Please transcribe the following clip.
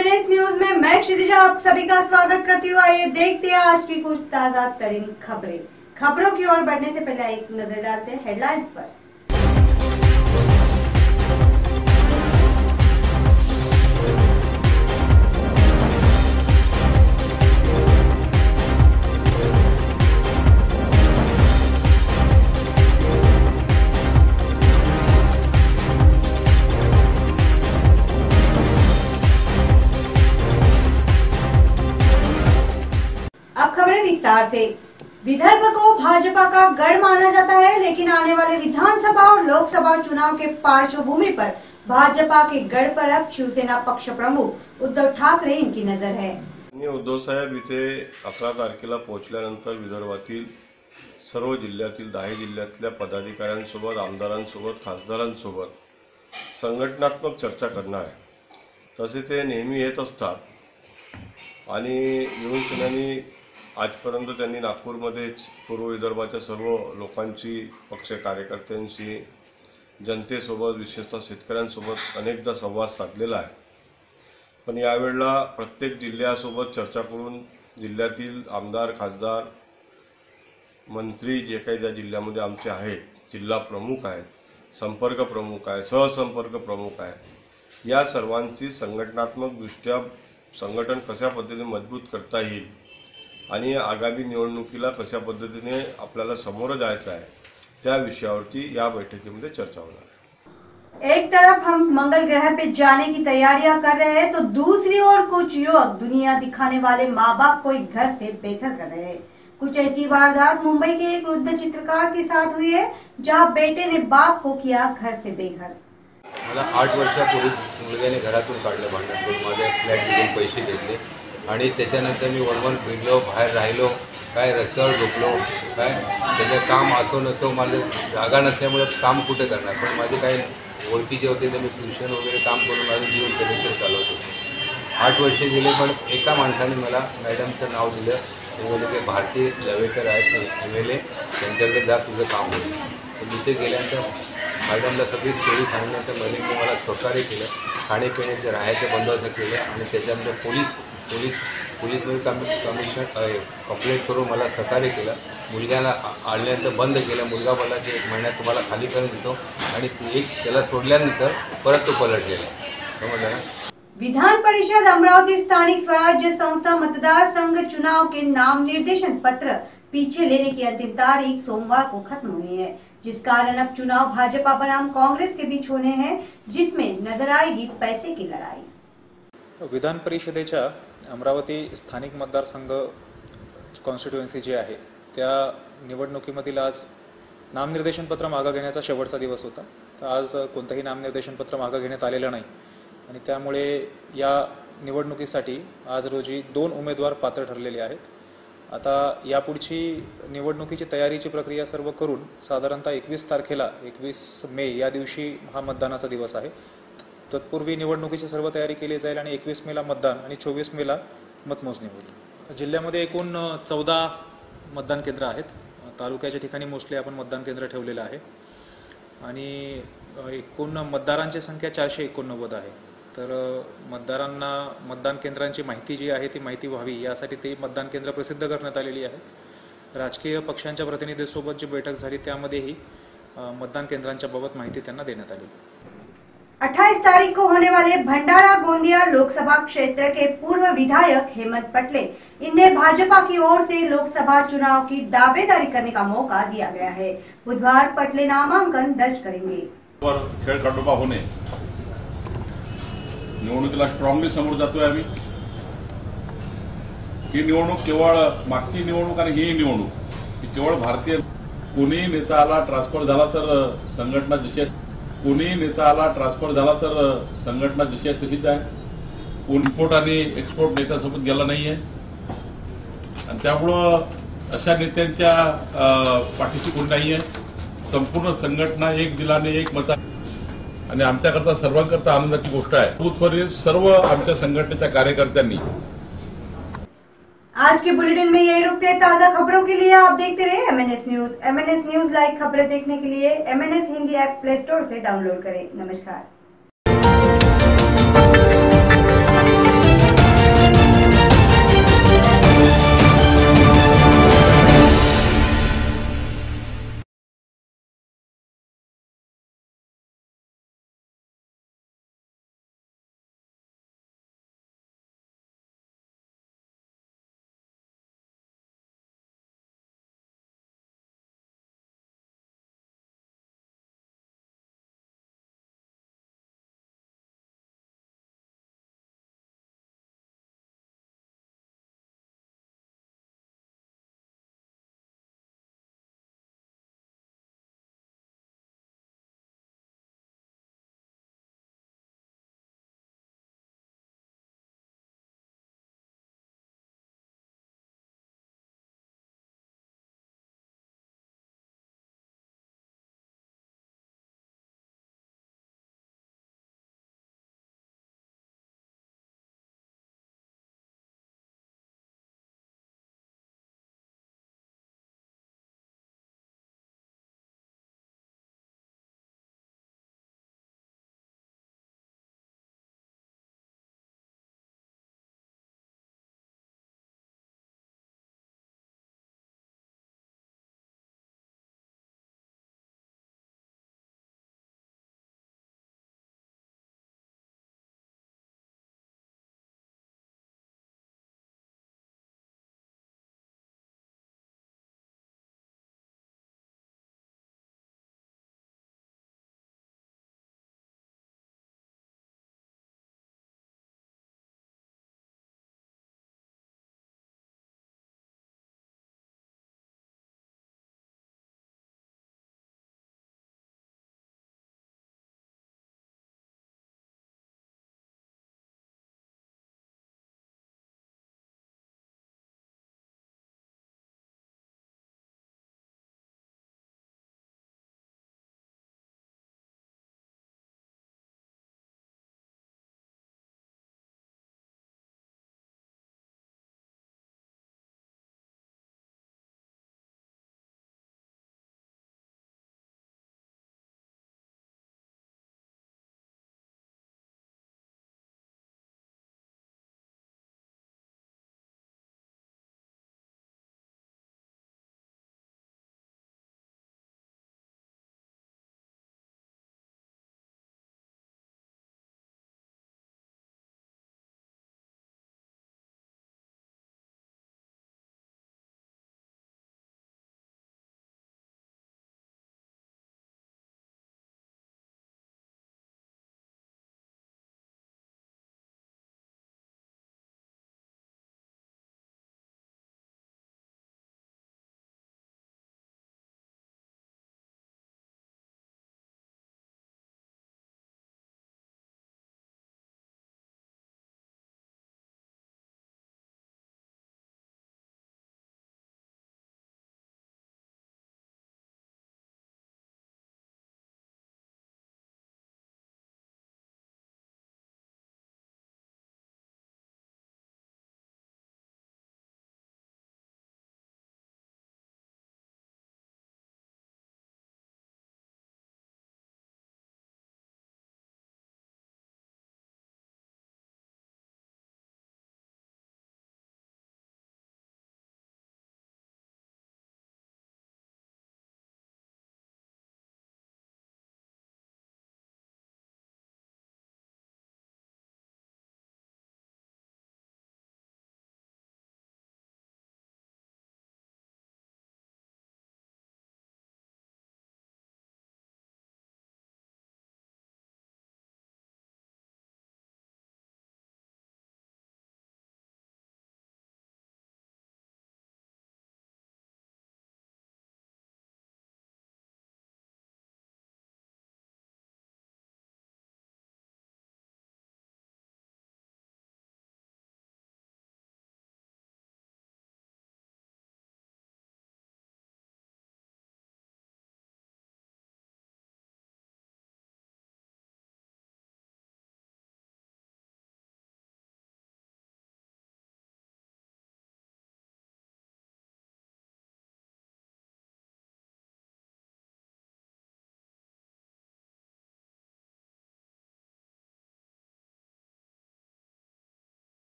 MNS news में मैं क्षितिजा आप सभी का स्वागत करती हूँ। आइए देखते हैं आज की कुछ ताजा तरीन खबरें। खबरों की ओर बढ़ने से पहले एक नजर डालते हैं हेडलाइंस पर। अब खबरें विस्तार से। विदर्भ को भाजपा का गढ़ माना जाता है, लेकिन आने वाले विधानसभा और लोकसभा चुनाव के पार्श्वभूमि पर भाजपा के गढ़ पर अब शिवसेना पक्ष प्रमुख उद्धव ठाकरे इनकी नजर है। उद्धव साहेब इथे 11 तारखेला पोहोचल्यानंतर विदर्भातील सर्व जिल्ह्यातील 10 जिल्ह्यातल्या पदाधिकाऱ्यांसोबत, आमदारांसोबत, खासदारांसोबत संघटनात्मक चर्चा करणार आहे। तसे ते नेहमी येत असतात आणि येऊन त्यांनी आजपर्यंत त्यांनी नागपूरमध्ये पूर्व विदर्भाच्या सर्व लोकांची, पक्ष कार्यकर्त्यांशी, जनतेसोबत, विशेषतः शेतकऱ्यांसोबत अनेकदा संवाद साधलेला आहे। पण यावेळेला प्रत्येक जिल्ह्यासोबत चर्चा करून जिल्ह्यातील आमदार, खासदार, मंत्री जे काही त्या जिल्ह्यामध्ये आमचे आहेत, जिल्हा प्रमुख आहेत, संपर्क प्रमुख आहे, सहसंपर्क प्रमुख आहे, या सर्वांची संघटनात्मक दृष्ट्या संघटन कशा पद्धतीने मजबूत करता येईल आणि आगामी निवडणुकीला कशा पद्धतीने आपल्याला समोर जायचं आहे त्या विषयावरती या बैठकीमध्ये चर्चा होणार है। एक तरफ हम मंगल ग्रह पे जाने की तैयारियां कर रहे हैं, तो दूसरी ओर कुछ युवक दुनिया दिखाने वाले माँ बाप को एक घर से बेघर कर रहे हैं। कुछ ऐसी वारदात मुंबई के एक वृद्ध चित्रकार के साथ हुई है, जहां बेटे ने बाप को किया घर से बेघर। मला 8 वर्षापूर्वी मुलग्याने घरातून काढलं भांडण करून, माझ्या फ्लॅट विकून पैसे घेतले आणि त्याच्यानंतर मी वनवन फिरलो, बाहेर राहिलो, काय रस्त्यावर झोपलो, काय त्याचं काम असो नसो, मला जागा नसल्यामुळे काम कुठे करणार। पण माझे काही ओळखीचे होते, तर मी ट्युशन वगैरे काम करून माझं जीवन कलेक्टर चालवत होतो। 8 वर्षे गेले, पण एका माणसाने मला मॅडमचं नाव दिलं। ते बोलले की भारतीय लवेकर आहेत MLA, त्यांच्याकडे जा, तुझं काम होईल। तर तिथे गेल्यानंतर मॅडमला सगळी स्टोरी सांगितल्यानंतर मॅडमने मला सहकार्य केलं, खाण्यापिण्याचं राहायचं बंदोबस्त केलं आणि त्याच्यानंतर पोलीसमध्ये कमिशनर कंप्लेंट करून मला सहकार्य केलं। मुलग्याला आणल्यानंतर बंद केलं। मुलगा बोलला की 1 महिन्यात तुम्हाला खाली करून देतो आणि त्याला सोडल्यानंतर परत तो पलट गेला। समजलं ना। विधान परिषद अमरावती स्थानिक स्वराज्य संस्था मतदार संघ चुनाव के नाम निर्देशन पत्र पीछे लेने की अंतिम तारीख सोमवार को खत्म हुई है, जिस कारण अब चुनाव भाजपा बनाम कांग्रेस के बीच होने हैं, जिसमें नजर आएगी पैसे की लड़ाई। विधान परिषदेच्या अमरावती स्थानिक मतदारसंघ कॉन्स्टिट्युएन्सी जी आहे त्या निवडणुकीमधील आज नामनिर्देशन पत्र मागे घेण्याचा शेवटचा दिवस होता। तर आज कोणतेही नामनिर्देशन पत्र मागे घेण्यात आलेलं नाही आणि त्यामुळे या निवडणुकीसाठी आज रोजी 2 उमेदवार पात्र ठरलेले आहेत। आता यापुढची निवडणुकीची तयारीची प्रक्रिया सर्व करून साधारणतः 21 तारखेला 21 मे या दिवशी हा मतदानाचा दिवस आहे। तत्पूर्वी निवडणुकीची सर्व तयारी केली जाईल आणि 21 मेला मतदान आणि 24 मेला मतमोजणी होईल। जिल्ह्यामध्ये एकूण 14 मतदान केंद्र आहेत। तालुक्याच्या ठिकाणी मोस्टली आपण मतदान केंद्र ठेवलेलं आहे आणि एकूण मतदारांची संख्या 489 आहे। तर मतदारांना मतदान केंद्रांची माहिती जी आहे ती माहिती व्हावी यासाठी ते मतदान केंद्र प्रसिद्ध करण्यात आलेली आहे। राजकीय पक्षांच्या प्रतिनिधींसोबत जी बैठक झाली त्यामध्येही मतदान केंद्रांच्या बाबत माहिती त्यांना देण्यात आली। 28 तारीख को होने वाले भंडारा गोंदिया लोकसभा क्षेत्र के पूर्व विधायक हेमंत पटले, इन्हें भाजपा की ओर से लोकसभा चुनाव की दावेदारी करने का मौका दिया गया है। बुधवार पटले नामांकन दर्ज करेंगे। खेळ खंडोबा होणे, निवडणुकीला स्ट्रॉंगली समोर जातोय आम्ही। ही निवडणूक केवळ मागची निवडणूक आणि ही निवडणूक ही केवळ भारतीय कोणी नेता आला ट्रान्सफर झाला तर संघटना जशी संघटना जशी आहे तशीच आहे। कोण इम्पोर्ट आणि एक्सपोर्ट नेत्यासोबत गेला नाहीये आणि त्यामुळं अशा नेत्यांच्या पाठीशी कोणी नाहीये। संपूर्ण संघटना एक दिलाने एक मत आणि आमच्याकरता सर्वांकरता आनंदाची गोष्ट आहे। बूथवरील सर्व आमच्या संघटनेच्या कार्यकर्त्यांनी। आज के बुलेटिन में यही रुकते हैं। ताजा खबरों के लिए आप देखते रहे MNS news. MNS news live खबरें देखने के लिए MNS Hindi app play store से डाउनलोड करें। नमस्कार।